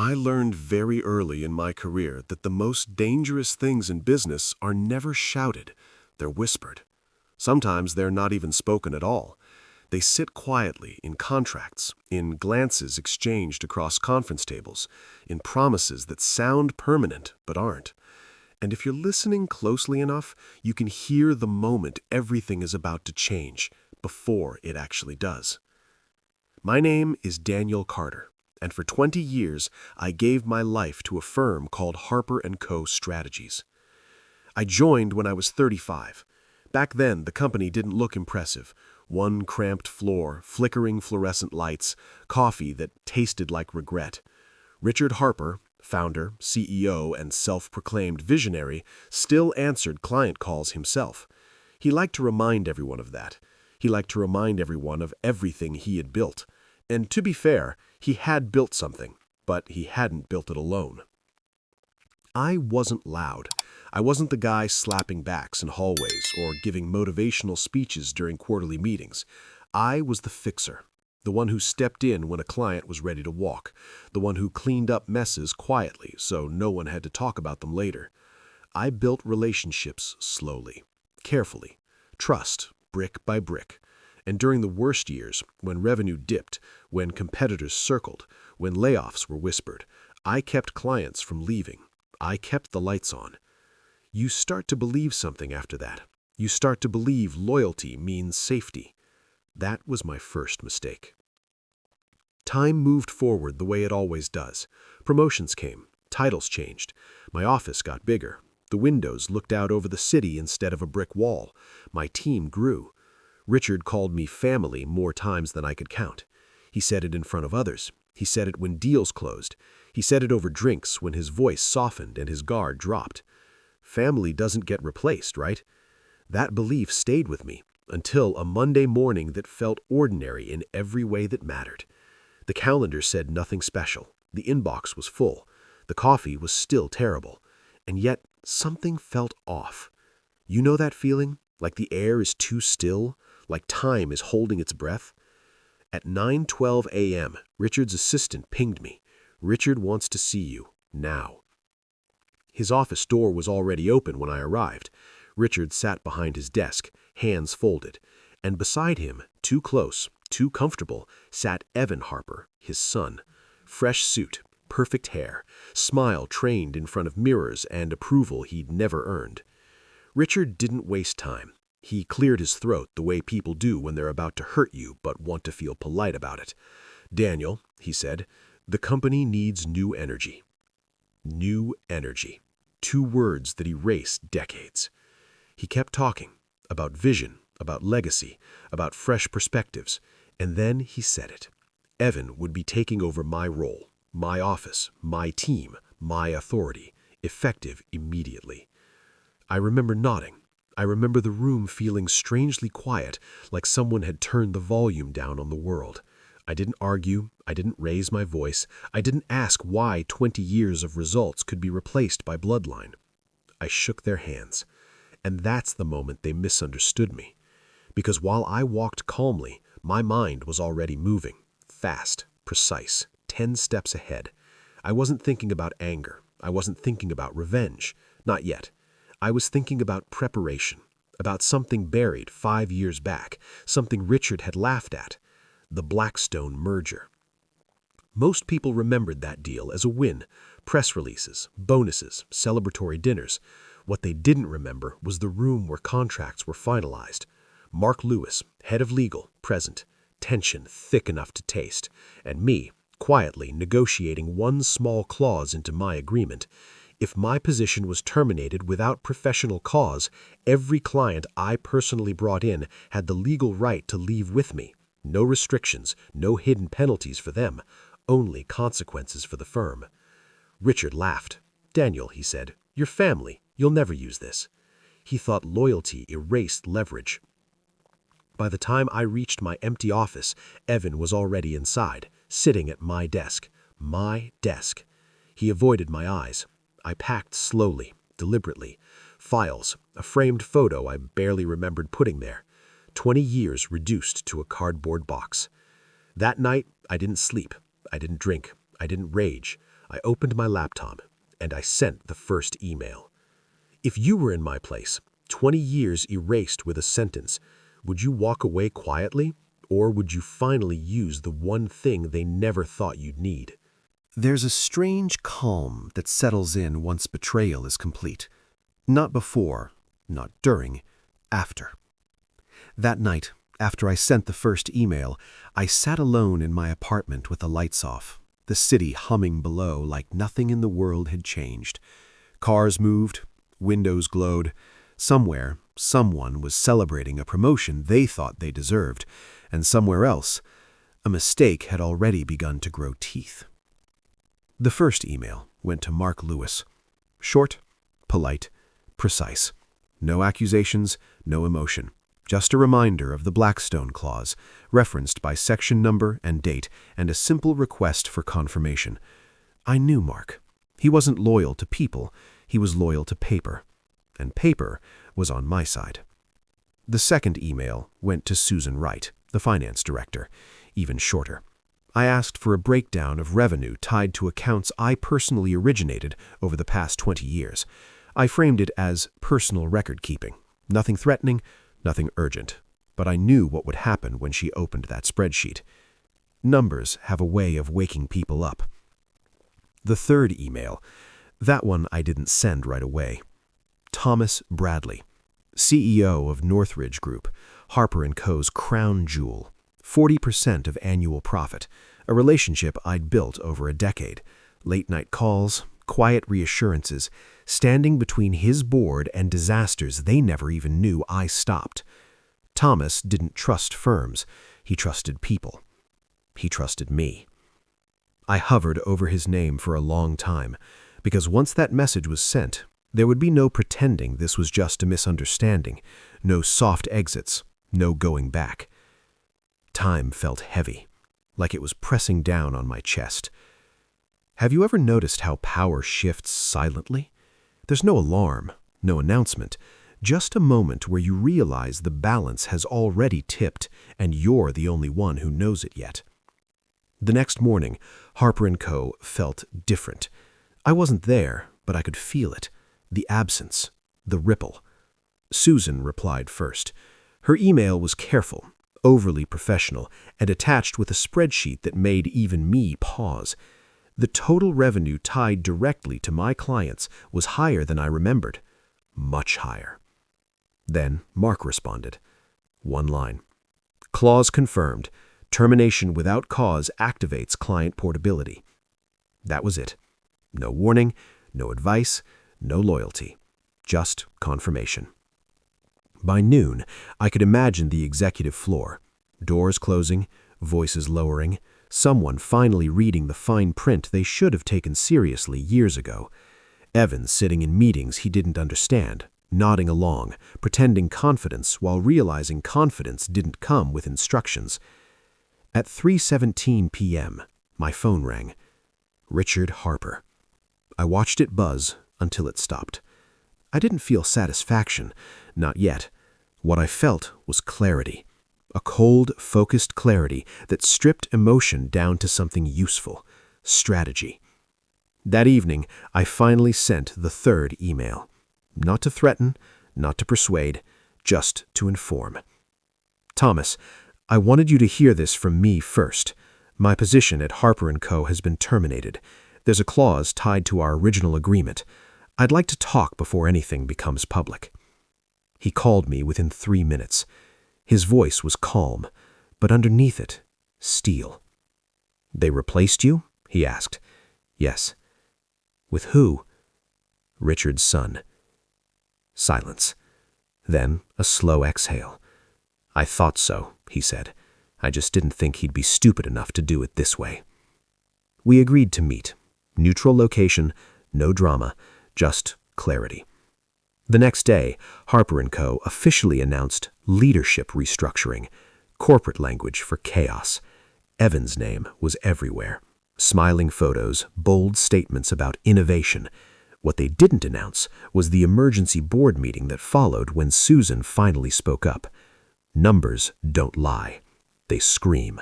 I learned very early in my career that the most dangerous things in business are never shouted, they're whispered. Sometimes they're not even spoken at all. They sit quietly in contracts, in glances exchanged across conference tables, in promises that sound permanent but aren't. And if you're listening closely enough, you can hear the moment everything is about to change before it actually does. My name is Daniel Carter, and for 20 years I gave my life to a firm called Harper Co. Strategies. I joined when I was 35. Back then, the company didn't look impressive. One cramped floor, flickering fluorescent lights, coffee that tasted like regret. Richard Harper, founder, CEO, and self-proclaimed visionary, still answered client calls himself. He liked to remind everyone of that. He liked to remind everyone of everything he had built. And to be fair, he had built something, but he hadn't built it alone. I wasn't loud. I wasn't the guy slapping backs in hallways or giving motivational speeches during quarterly meetings. I was the fixer, the one who stepped in when a client was ready to walk, the one who cleaned up messes quietly so no one had to talk about them later. I built relationships slowly, carefully, trust brick by brick. And during the worst years, when revenue dipped, when competitors circled, when layoffs were whispered, I kept clients from leaving. I kept the lights on. You start to believe something after that. You start to believe loyalty means safety. That was my first mistake. Time moved forward the way it always does. Promotions came. Titles changed. My office got bigger. The windows looked out over the city instead of a brick wall. My team grew. Richard called me family more times than I could count. He said it in front of others. He said it when deals closed. He said it over drinks when his voice softened and his guard dropped. Family doesn't get replaced, right? That belief stayed with me until a Monday morning that felt ordinary in every way that mattered. The calendar said nothing special. The inbox was full. The coffee was still terrible. And yet something felt off. You know that feeling? Like the air is too still? Like time is holding its breath? At 9:12 a.m., Richard's assistant pinged me. Richard wants to see you, now. His office door was already open when I arrived. Richard sat behind his desk, hands folded, and beside him, too close, too comfortable, sat Evan Harper, his son. Fresh suit, perfect hair, smile trained in front of mirrors and approval he'd never earned. Richard didn't waste time. He cleared his throat the way people do when they're about to hurt you but want to feel polite about it. "Daniel," he said, "the company needs new energy." New energy. 2 words that erased decades. He kept talking about vision, about legacy, about fresh perspectives, and then he said it. Evan would be taking over my role, my office, my team, my authority, effective immediately. I remember nodding. I remember the room feeling strangely quiet, like someone had turned the volume down on the world. I didn't argue. I didn't raise my voice. I didn't ask why 20 years of results could be replaced by bloodline. I shook their hands. And that's the moment they misunderstood me. Because while I walked calmly, my mind was already moving. Fast, precise, 10 steps ahead. I wasn't thinking about anger. I wasn't thinking about revenge. Not yet. I was thinking about preparation, about something buried 5 years back, something Richard had laughed at, the Blackstone merger. Most people remembered that deal as a win, press releases, bonuses, celebratory dinners. What they didn't remember was the room where contracts were finalized. Mark Lewis, head of legal, present, tension thick enough to taste, and me, quietly negotiating one small clause into my agreement. If my position was terminated without professional cause, every client I personally brought in had the legal right to leave with me. No restrictions, no hidden penalties for them, only consequences for the firm. Richard laughed. "Daniel," he said, "you're family. You'll never use this." He thought loyalty erased leverage. By the time I reached my empty office, Evan was already inside, sitting at my desk. My desk. He avoided my eyes. I packed slowly, deliberately. Files, a framed photo I barely remembered putting there. 20 years reduced to a cardboard box. That night, I didn't sleep. I didn't drink. I didn't rage. I opened my laptop, and I sent the first email. If you were in my place, 20 years erased with a sentence, would you walk away quietly, or would you finally use the one thing they never thought you'd need? There's a strange calm that settles in once betrayal is complete. Not before, not during, after. That night, after I sent the first email, I sat alone in my apartment with the lights off, the city humming below like nothing in the world had changed. Cars moved, windows glowed. Somewhere, someone was celebrating a promotion they thought they deserved, and somewhere else, a mistake had already begun to grow teeth. The first email went to Mark Lewis. Short, polite, precise. No accusations, no emotion. Just a reminder of the Blackstone clause, referenced by section number and date, and a simple request for confirmation. I knew Mark. He wasn't loyal to people, he was loyal to paper. And paper was on my side. The second email went to Susan Wright, the finance director, even shorter. I asked for a breakdown of revenue tied to accounts I personally originated over the past 20 years. I framed it as personal record-keeping. Nothing threatening, nothing urgent. But I knew what would happen when she opened that spreadsheet. Numbers have a way of waking people up. The third email, that one I didn't send right away. Thomas Bradley, CEO of Northridge Group, Harper Co.'s crown jewel, 40% of annual profit, a relationship I'd built over a decade. Late-night calls, quiet reassurances, standing between his board and disasters they never even knew I stopped. Thomas didn't trust firms. He trusted people. He trusted me. I hovered over his name for a long time, because once that message was sent, there would be no pretending this was just a misunderstanding, no soft exits, no going back. Time felt heavy, like it was pressing down on my chest. Have you ever noticed how power shifts silently? There's no alarm, no announcement, just a moment where you realize the balance has already tipped and you're the only one who knows it yet. The next morning, Harper Co. felt different. I wasn't there, but I could feel it. The absence, the ripple. Susan replied first. Her email was careful, overly professional, and attached with a spreadsheet that made even me pause. The total revenue tied directly to my clients was higher than I remembered. Much higher. Then Mark responded. One line. Clause confirmed. Termination without cause activates client portability. That was it. No warning, no advice, no loyalty. Just confirmation. By noon, I could imagine the executive floor. Doors closing, voices lowering, someone finally reading the fine print they should have taken seriously years ago. Evan sitting in meetings he didn't understand, nodding along, pretending confidence while realizing confidence didn't come with instructions. At 3:17 p.m., my phone rang. Richard Harper. I watched it buzz until it stopped. I didn't feel satisfaction, not yet. What I felt was clarity. A cold, focused clarity that stripped emotion down to something useful. Strategy. That evening, I finally sent the third email. Not to threaten, not to persuade, just to inform. Thomas, I wanted you to hear this from me first. My position at Harper Co. has been terminated. There's a clause tied to our original agreement. I'd like to talk before anything becomes public. He called me within 3 minutes. His voice was calm, but underneath it, steel. They replaced you? He asked. Yes. With who? Richard's son. Silence. Then a slow exhale. I thought so, he said. I just didn't think he'd be stupid enough to do it this way. We agreed to meet. Neutral location, no drama, just clarity. The next day, Harper Co. officially announced leadership restructuring, corporate language for chaos. Evan's name was everywhere. Smiling photos, bold statements about innovation. What they didn't announce was the emergency board meeting that followed when Susan finally spoke up. Numbers don't lie. They scream.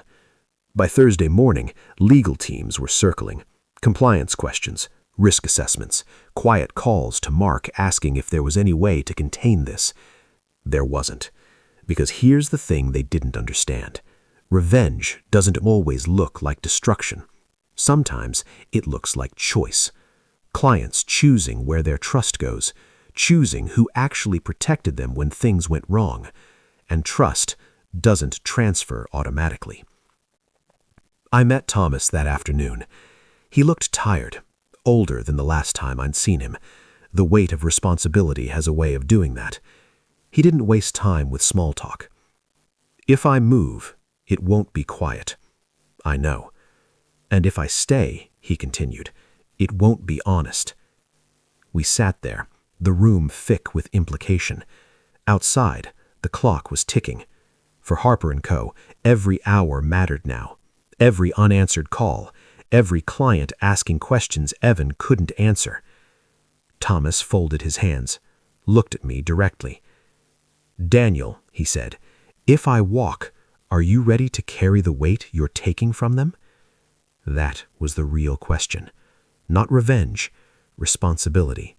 By Thursday morning, legal teams were circling. Compliance questions, risk assessments, quiet calls to Mark asking if there was any way to contain this. There wasn't. Because here's the thing they didn't understand. Revenge doesn't always look like destruction. Sometimes it looks like choice. Clients choosing where their trust goes, choosing who actually protected them when things went wrong. And trust doesn't transfer automatically. I met Thomas that afternoon. He looked tired, older than the last time I'd seen him. The weight of responsibility has a way of doing that. He didn't waste time with small talk. If I move, it won't be quiet. I know. And if I stay, he continued, it won't be honest. We sat there, the room thick with implication. Outside, the clock was ticking. For Harper Co., every hour mattered now. Every unanswered call, every client asking questions Evan couldn't answer. Thomas folded his hands, looked at me directly. "Daniel," he said, "if I walk, are you ready to carry the weight you're taking from them?" That was the real question. Not revenge, responsibility.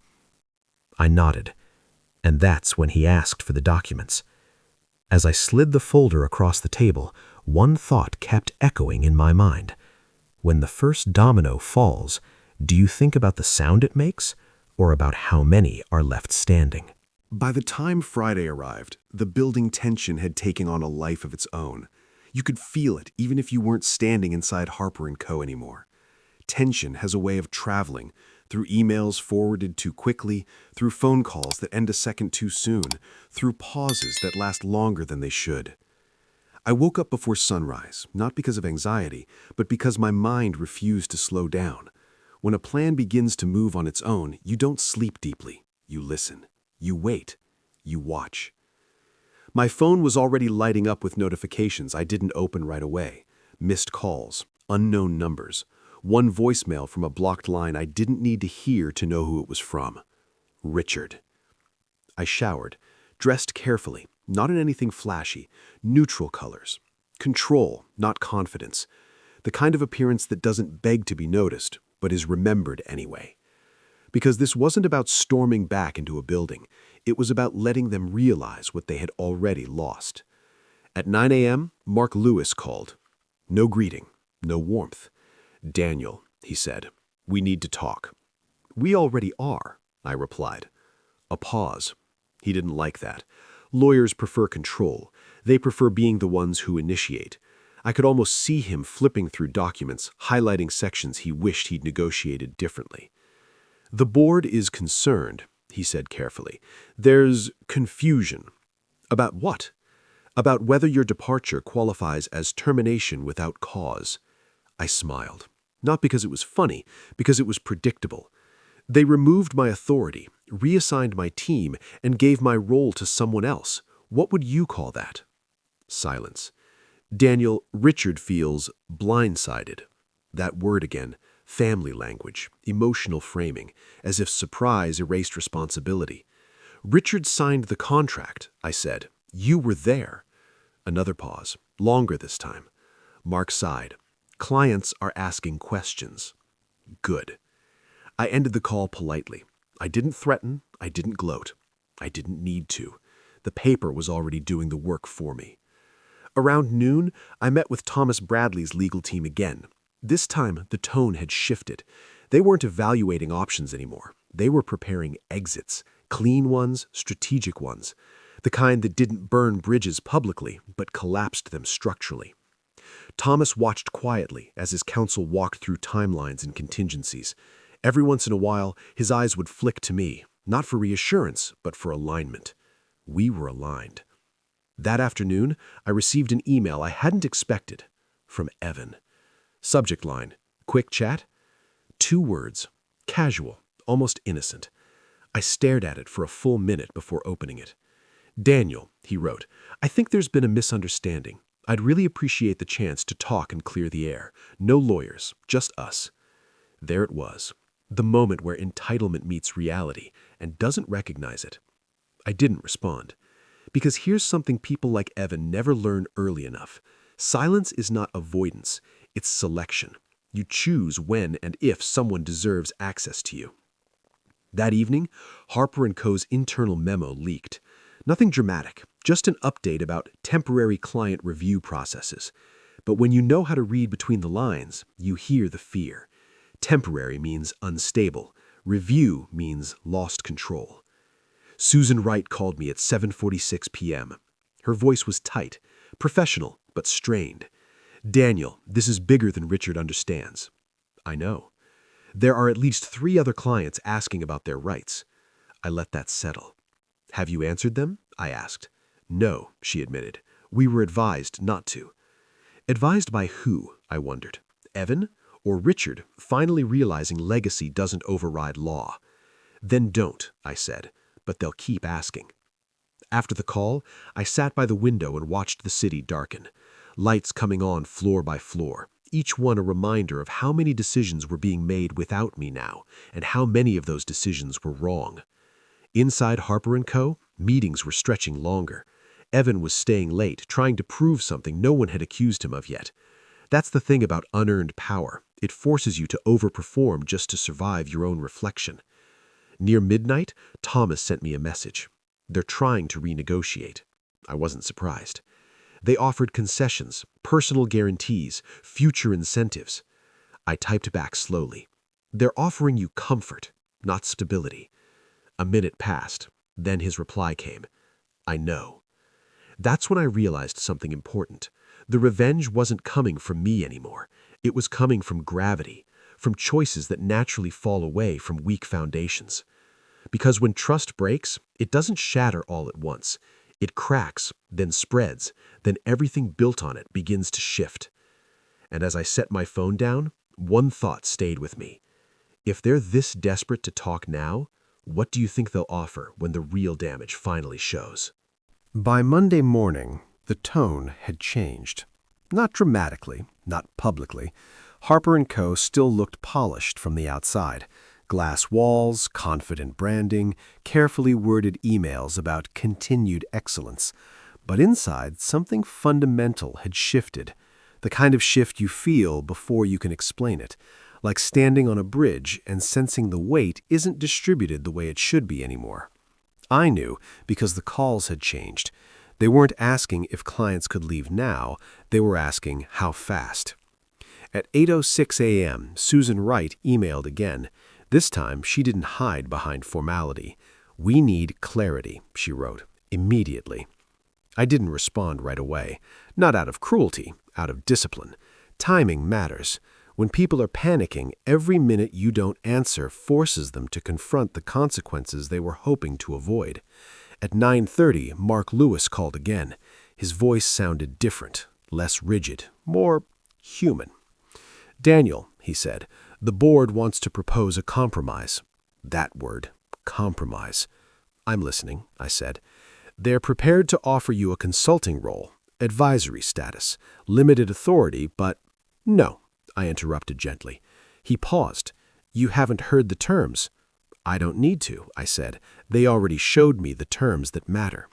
I nodded, and that's when he asked for the documents. As I slid the folder across the table, one thought kept echoing in my mind. When the first domino falls, do you think about the sound it makes, or about how many are left standing? By the time Friday arrived, the building tension had taken on a life of its own. You could feel it even if you weren't standing inside Harper Co. anymore. Tension has a way of traveling, through emails forwarded too quickly, through phone calls that end a second too soon, through pauses that last longer than they should. I woke up before sunrise, not because of anxiety, but because my mind refused to slow down. When a plan begins to move on its own, you don't sleep deeply. You listen. You wait. You watch. My phone was already lighting up with notifications I didn't open right away. Missed calls, unknown numbers, one voicemail from a blocked line I didn't need to hear to know who it was from. Richard. I showered, dressed carefully, not in anything flashy, neutral colors. Control, not confidence. The kind of appearance that doesn't beg to be noticed, but is remembered anyway. Because this wasn't about storming back into a building. It was about letting them realize what they had already lost. At 9 a.m., Mark Lewis called. No greeting, no warmth. "Daniel," he said, "we need to talk." "We already are," I replied. A pause. He didn't like that. Lawyers prefer control. They prefer being the ones who initiate. I could almost see him flipping through documents, highlighting sections he wished he'd negotiated differently. "The board is concerned," he said carefully. "There's confusion." "About what?" "About whether your departure qualifies as termination without cause." I smiled. Not because it was funny, because it was predictable. They removed my authority, reassigned my team, and gave my role to someone else. What would you call that? Silence. "Daniel, Richard feels blindsided." That word again. Family language, emotional framing, as if surprise erased responsibility. "Richard signed the contract," I said. "You were there." Another pause, longer this time. Mark sighed. "Clients are asking questions." Good. I ended the call politely. I didn't threaten, I didn't gloat. I didn't need to. The paper was already doing the work for me. Around noon, I met with Thomas Bradley's legal team again. This time, the tone had shifted. They weren't evaluating options anymore. They were preparing exits, clean ones, strategic ones, the kind that didn't burn bridges publicly, but collapsed them structurally. Thomas watched quietly as his counsel walked through timelines and contingencies. Every once in a while, his eyes would flick to me, not for reassurance, but for alignment. We were aligned. That afternoon, I received an email I hadn't expected from Evan. Subject line, quick chat? 2 words, casual, almost innocent. I stared at it for a full minute before opening it. "Daniel," he wrote, "I think there's been a misunderstanding. I'd really appreciate the chance to talk and clear the air. No lawyers, just us." There it was, the moment where entitlement meets reality and doesn't recognize it. I didn't respond. Because here's something people like Evan never learn early enough. Silence is not avoidance, it's selection. You choose when and if someone deserves access to you. That evening, Harper Co.'s internal memo leaked. Nothing dramatic, just an update about temporary client review processes. But when you know how to read between the lines, you hear the fear. Temporary means unstable. Review means lost control. Susan Wright called me at 7:46 p.m. Her voice was tight, professional, but strained. "Daniel, this is bigger than Richard understands." "I know." "There are at least 3 other clients asking about their rights." I let that settle. "Have you answered them?" I asked. "No," she admitted. "We were advised not to." Advised by who, I wondered. Evan? Or Richard, finally realizing legacy doesn't override law? "Then don't," I said, "but they'll keep asking." After the call, I sat by the window and watched the city darken. Lights coming on floor by floor, each one a reminder of how many decisions were being made without me now, and how many of those decisions were wrong. Inside Harper Co., meetings were stretching longer. Evan was staying late, trying to prove something no one had accused him of yet. That's the thing about unearned power. It forces you to overperform just to survive your own reflection. Near midnight, Thomas sent me a message. They're trying to renegotiate. I wasn't surprised. They offered concessions, personal guarantees, future incentives. I typed back slowly. They're offering you comfort, not stability. A minute passed. Then his reply came. I know. That's when I realized something important. The revenge wasn't coming from me anymore. It was coming from gravity, from choices that naturally fall away from weak foundations. Because when trust breaks, it doesn't shatter all at once. It cracks, then spreads, then everything built on it begins to shift. And as I set my phone down, one thought stayed with me. If they're this desperate to talk now, what do you think they'll offer when the real damage finally shows? By Monday morning, the tone had changed. Not dramatically, not publicly. Harper Co. still looked polished from the outside. Glass walls, confident branding, carefully worded emails about continued excellence. But inside, something fundamental had shifted. The kind of shift you feel before you can explain it. Like standing on a bridge and sensing the weight isn't distributed the way it should be anymore. I knew because the calls had changed. They weren't asking if clients could leave now, they were asking how fast. At 8:06 a.m., Susan Wright emailed again. This time, she didn't hide behind formality. "We need clarity," she wrote, "immediately." I didn't respond right away. Not out of cruelty, out of discipline. Timing matters. When people are panicking, every minute you don't answer forces them to confront the consequences they were hoping to avoid. At 9:30, Mark Lewis called again. His voice sounded different, less rigid, more human. "Daniel," he said, "the board wants to propose a compromise." That word, compromise. "I'm listening," I said. "They're prepared to offer you a consulting role, advisory status, limited authority, but—" "No," I interrupted gently. He paused. "You haven't heard the terms." "I don't need to," I said. "They already showed me the terms that matter."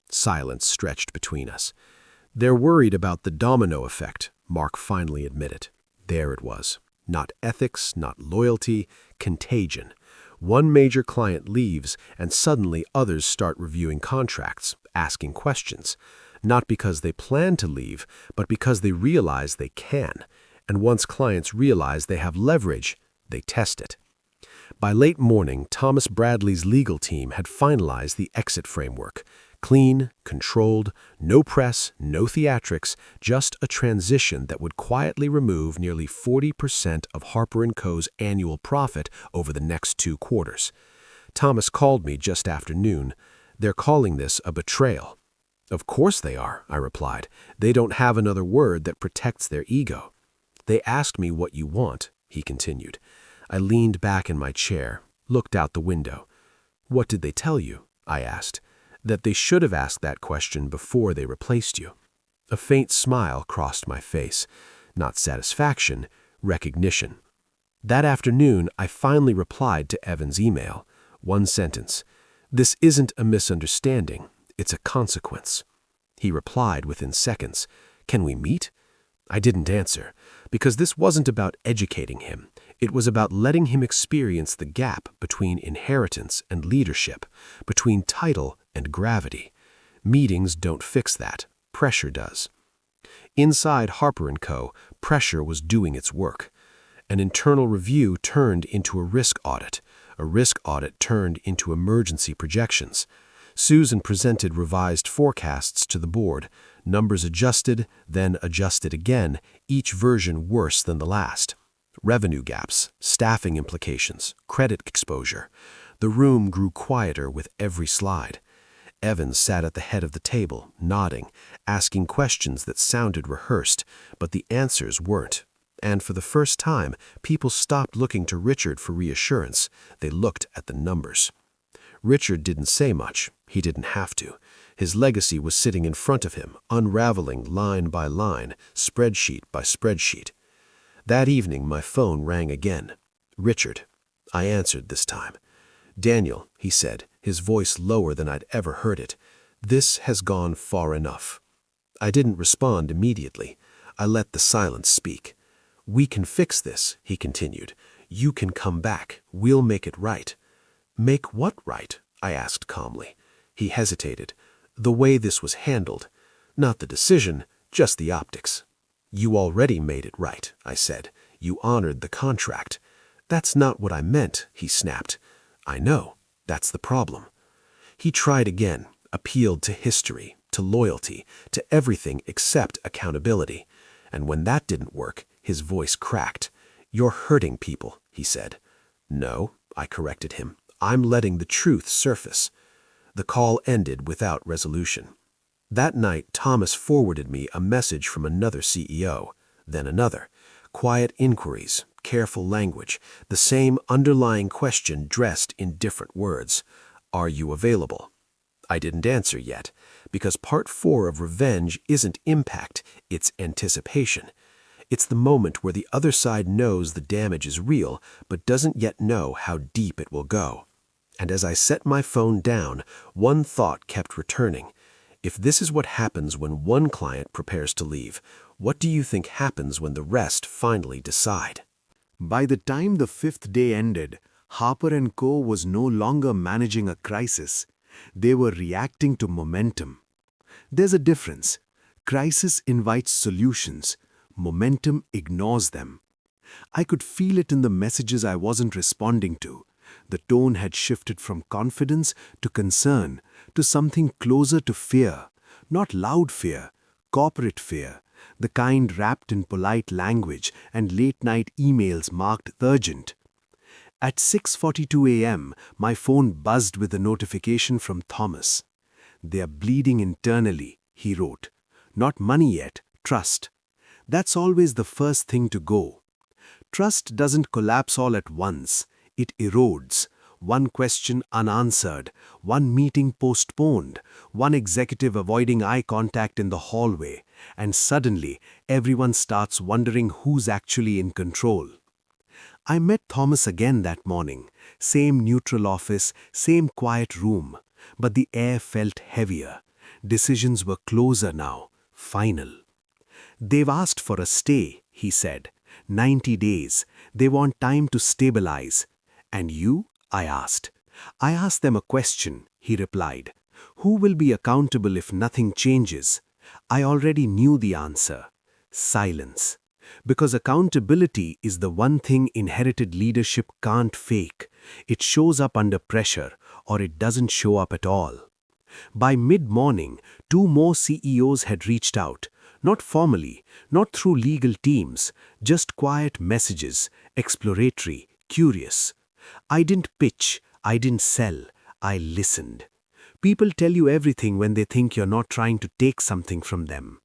Silence stretched between us. "They're worried about the domino effect," Mark finally admitted. There it was. Not ethics, not loyalty, contagion. One major client leaves, and suddenly others start reviewing contracts, asking questions. Not because they plan to leave, but because they realize they can. And once clients realize they have leverage, they test it. By late morning, Thomas Bradley's legal team had finalized the exit framework. Clean, controlled, no press, no theatrics, just a transition that would quietly remove nearly 40% of Harper Co.'s annual profit over the next 2 quarters. Thomas called me just after noon. "They're calling this a betrayal." "Of course they are," I replied. "They don't have another word that protects their ego." "They asked me what you want," he continued. I leaned back in my chair, looked out the window. "What did they tell you?" I asked. "That they should have asked that question before they replaced you." A faint smile crossed my face. Not satisfaction, recognition. That afternoon, I finally replied to Evan's email. One sentence. "This isn't a misunderstanding. It's a consequence." He replied within seconds. "Can we meet?" I didn't answer. Because this wasn't about educating him. It was about letting him experience the gap between inheritance and leadership, between title and gravity. Meetings don't fix that. Pressure does. Inside Harper Co., pressure was doing its work. An internal review turned into a risk audit. A risk audit turned into emergency projections. Susan presented revised forecasts to the board. Numbers adjusted, then adjusted again, each version worse than the last. Revenue gaps, staffing implications, credit exposure. The room grew quieter with every slide. Evans sat at the head of the table, nodding, asking questions that sounded rehearsed, but the answers weren't. And for the first time, people stopped looking to Richard for reassurance. They looked at the numbers. Richard didn't say much. He didn't have to. His legacy was sitting in front of him, unraveling line by line, spreadsheet by spreadsheet. That evening, my phone rang again. Richard. I answered this time. Daniel, he said, his voice lower than I'd ever heard it. This has gone far enough. I didn't respond immediately. I let the silence speak. We can fix this, he continued. You can come back. We'll make it right. Make what right? I asked calmly. He hesitated. The way this was handled. Not the decision, just the optics. You already made it right, I said. You honored the contract. That's not what I meant, he snapped. I know. That's the problem. He tried again, appealed to history, to loyalty, to everything except accountability. And when that didn't work, his voice cracked. You're hurting people, he said. No, I corrected him. I'm letting the truth surface. The call ended without resolution. That night, Thomas forwarded me a message from another CEO, then another. Quiet inquiries, careful language, the same underlying question dressed in different words. Are you available? I didn't answer yet, because part 4 of revenge isn't impact, it's anticipation. It's the moment where the other side knows the damage is real, but doesn't yet know how deep it will go. And as I set my phone down, one thought kept returning. If this is what happens when one client prepares to leave, what do you think happens when the rest finally decide? By the time the 5th day ended, Harper Co. was no longer managing a crisis. They were reacting to momentum. There's a difference. Crisis invites solutions. Momentum ignores them. I could feel it in the messages I wasn't responding to. The tone had shifted from confidence to concern, to something closer to fear. Not loud fear, corporate fear, the kind wrapped in polite language and late-night emails marked urgent. At 6:42 a.m., my phone buzzed with a notification from Thomas. They're bleeding internally, he wrote. Not money yet, trust. That's always the first thing to go. Trust doesn't collapse all at once. It erodes. One question unanswered, one meeting postponed, one executive avoiding eye contact in the hallway, and suddenly everyone starts wondering who's actually in control. I met Thomas again that morning. Same neutral office, same quiet room. But the air felt heavier. Decisions were closer now, final. They've asked for a stay, he said. 90 days. They want time to stabilize. And you? I asked. I asked them a question, he replied. Who will be accountable if nothing changes? I already knew the answer. Silence. Because accountability is the one thing inherited leadership can't fake. It shows up under pressure, or it doesn't show up at all. By mid-morning, 2 more CEOs had reached out. Not formally, not through legal teams, just quiet messages, exploratory, curious. I didn't pitch, I didn't sell, I listened. People tell you everything when they think you're not trying to take something from them.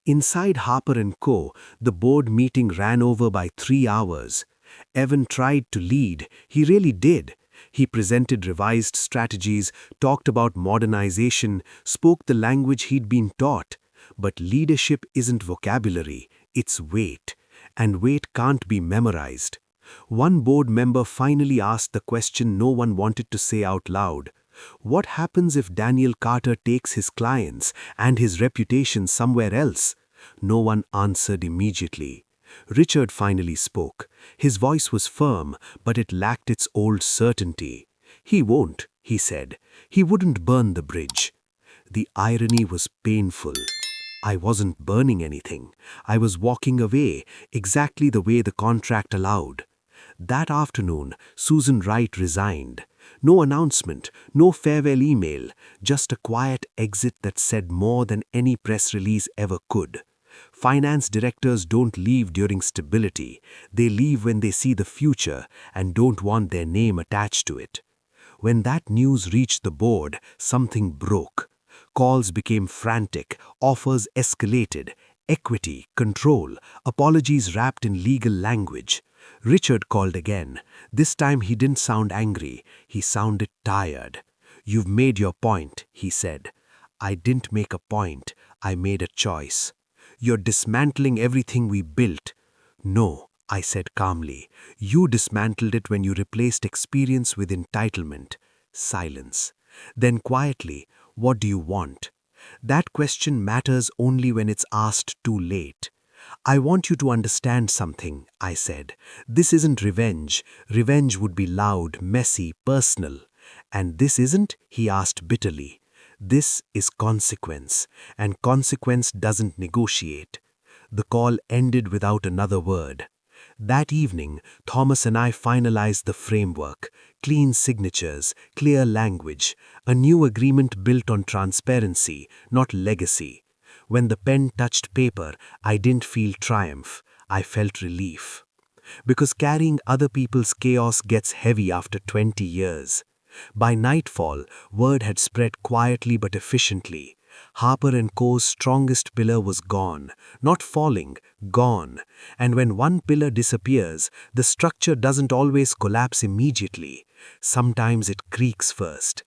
Inside Harper Co., the board meeting ran over by 3 hours. Evan tried to lead, he really did. He presented revised strategies, talked about modernization, spoke the language he'd been taught. But leadership isn't vocabulary, it's weight. And weight can't be memorized. One board member finally asked the question no one wanted to say out loud. What happens if Daniel Carter takes his clients and his reputation somewhere else? No one answered immediately. Richard finally spoke. His voice was firm, but it lacked its old certainty. "He won't," he said. "He wouldn't burn the bridge." The irony was painful. I wasn't burning anything. I was walking away, exactly the way the contract allowed. That afternoon, Susan Wright resigned. No announcement, no farewell email, just a quiet exit that said more than any press release ever could. Finance directors don't leave during stability. They leave when they see the future and don't want their name attached to it. When that news reached the board, something broke. Calls became frantic, offers escalated, equity, control, apologies wrapped in legal language. Richard called again. This time he didn't sound angry, he sounded tired. "You've made your point," he said. "I didn't make a point, I made a choice." "You're dismantling everything we built." "No," I said calmly. "You dismantled it when you replaced experience with entitlement." Silence. Then quietly, "What do you want?" That question matters only when it's asked too late. "I want you to understand something," I said. "This isn't revenge. Revenge would be loud, messy, personal." "And this isn't?" he asked bitterly. "This is consequence, and consequence doesn't negotiate." The call ended without another word. That evening, Thomas and I finalized the framework: clean signatures, clear language, a new agreement built on transparency, not legacy. When the pen touched paper, I didn't feel triumph, I felt relief. Because carrying other people's chaos gets heavy after 20 years. By nightfall, word had spread quietly but efficiently. Harper Co.'s strongest pillar was gone, not falling, gone. And when one pillar disappears, the structure doesn't always collapse immediately. Sometimes it creaks first.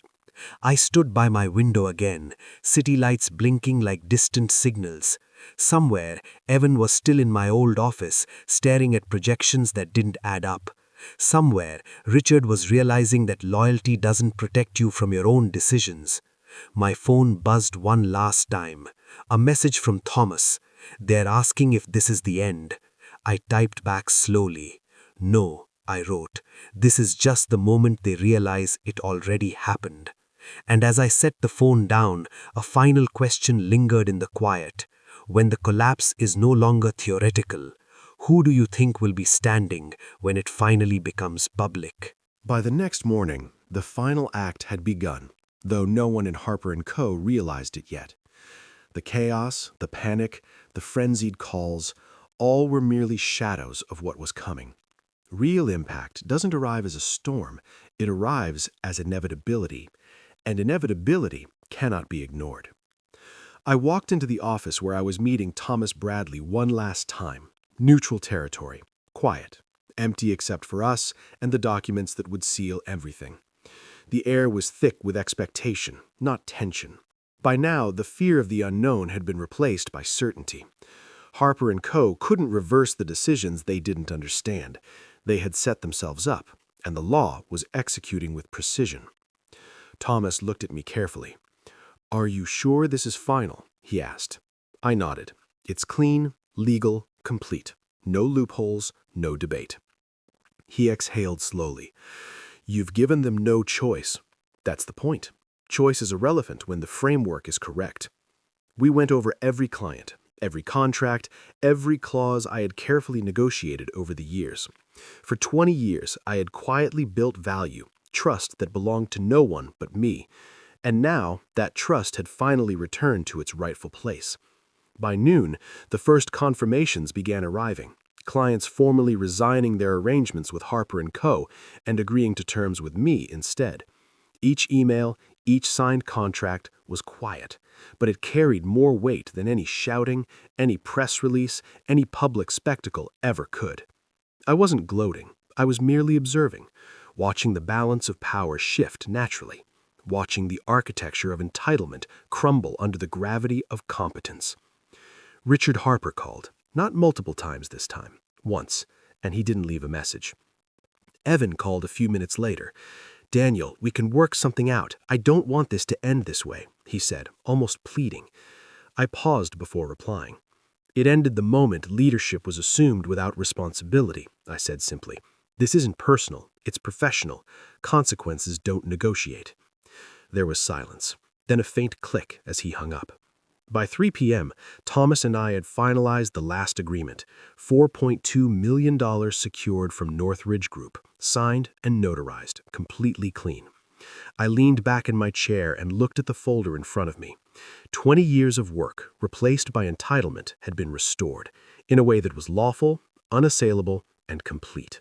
I stood by my window again, city lights blinking like distant signals. Somewhere, Evan was still in my old office, staring at projections that didn't add up. Somewhere, Richard was realizing that loyalty doesn't protect you from your own decisions. My phone buzzed one last time. A message from Thomas. "They're asking if this is the end." I typed back slowly. "No," I wrote. "This is just the moment they realize it already happened." And as I set the phone down, a final question lingered in the quiet. When the collapse is no longer theoretical, who do you think will be standing when it finally becomes public? By the next morning, the final act had begun, though no one in Harper Co. realized it yet. The chaos, the panic, the frenzied calls, all were merely shadows of what was coming. Real impact doesn't arrive as a storm, it arrives as inevitability, and inevitability cannot be ignored. I walked into the office where I was meeting Thomas Bradley one last time. Neutral territory, quiet, empty except for us and the documents that would seal everything. The air was thick with expectation, not tension. By now, the fear of the unknown had been replaced by certainty. Harper Co. couldn't reverse the decisions they didn't understand. They had set themselves up, and the law was executing with precision. Thomas looked at me carefully. "Are you sure this is final?" he asked. I nodded. "It's clean, legal, complete. No loopholes, no debate." He exhaled slowly. "You've given them no choice. That's the point. Choice is irrelevant when the framework is correct." We went over every client, every contract, every clause I had carefully negotiated over the years. For 20 years, I had quietly built value, trust that belonged to no one but me. And now, that trust had finally returned to its rightful place. By noon, the first confirmations began arriving, clients formally resigning their arrangements with Harper Co. and agreeing to terms with me instead. Each email, each signed contract was quiet, but it carried more weight than any shouting, any press release, any public spectacle ever could. I wasn't gloating, I was merely observing, watching the balance of power shift naturally, watching the architecture of entitlement crumble under the gravity of competence. Richard Harper called, not multiple times this time, once, and he didn't leave a message. Evan called a few minutes later. "Daniel, we can work something out. I don't want this to end this way," he said, almost pleading. I paused before replying. It ended the moment leadership was assumed without responsibility, I said simply. This isn't personal, it's professional. Consequences don't negotiate. There was silence, then a faint click as he hung up. By 3 p.m., Thomas and I had finalized the last agreement, $4.2 million secured from Northridge Group, signed and notarized, completely clean. I leaned back in my chair and looked at the folder in front of me. 20 years of work, replaced by entitlement, had been restored, in a way that was lawful, unassailable, and complete.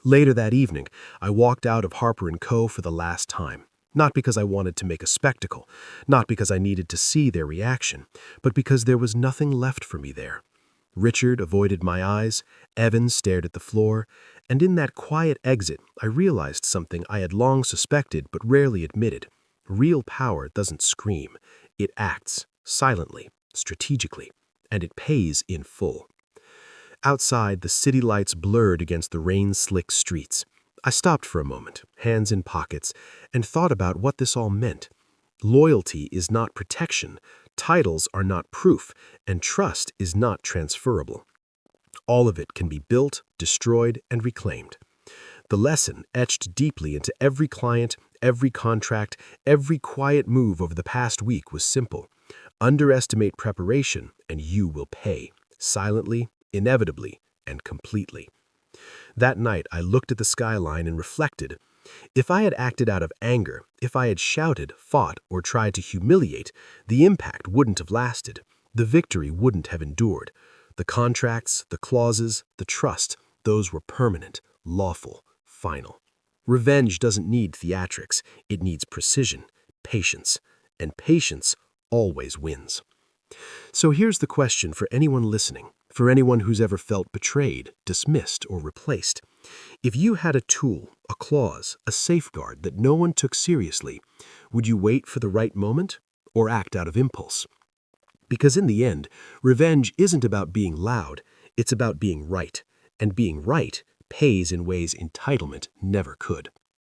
Later that evening, I walked out of Harper Co. for the last time. Not because I wanted to make a spectacle, not because I needed to see their reaction, but because there was nothing left for me there. Richard avoided my eyes, Evans stared at the floor, and in that quiet exit, I realized something I had long suspected but rarely admitted. Real power doesn't scream. It acts, silently, strategically, and it pays in full. Outside, the city lights blurred against the rain-slick streets. I stopped for a moment, hands in pockets, and thought about what this all meant. Loyalty is not protection, titles are not proof, and trust is not transferable. All of it can be built, destroyed, and reclaimed. The lesson etched deeply into every client, every contract, every quiet move over the past week was simple. Underestimate preparation, and you will pay, silently, inevitably, and completely. That night, I looked at the skyline and reflected. If I had acted out of anger, if I had shouted, fought, or tried to humiliate, the impact wouldn't have lasted. The victory wouldn't have endured. The contracts, the clauses, the trust, those were permanent, lawful, final. Revenge doesn't need theatrics. It needs precision, patience, and patience always wins. So here's the question for anyone listening, for anyone who's ever felt betrayed, dismissed, or replaced. If you had a tool, a clause, a safeguard that no one took seriously, would you wait for the right moment or act out of impulse? Because in the end, revenge isn't about being loud, it's about being right. And being right pays in ways entitlement never could.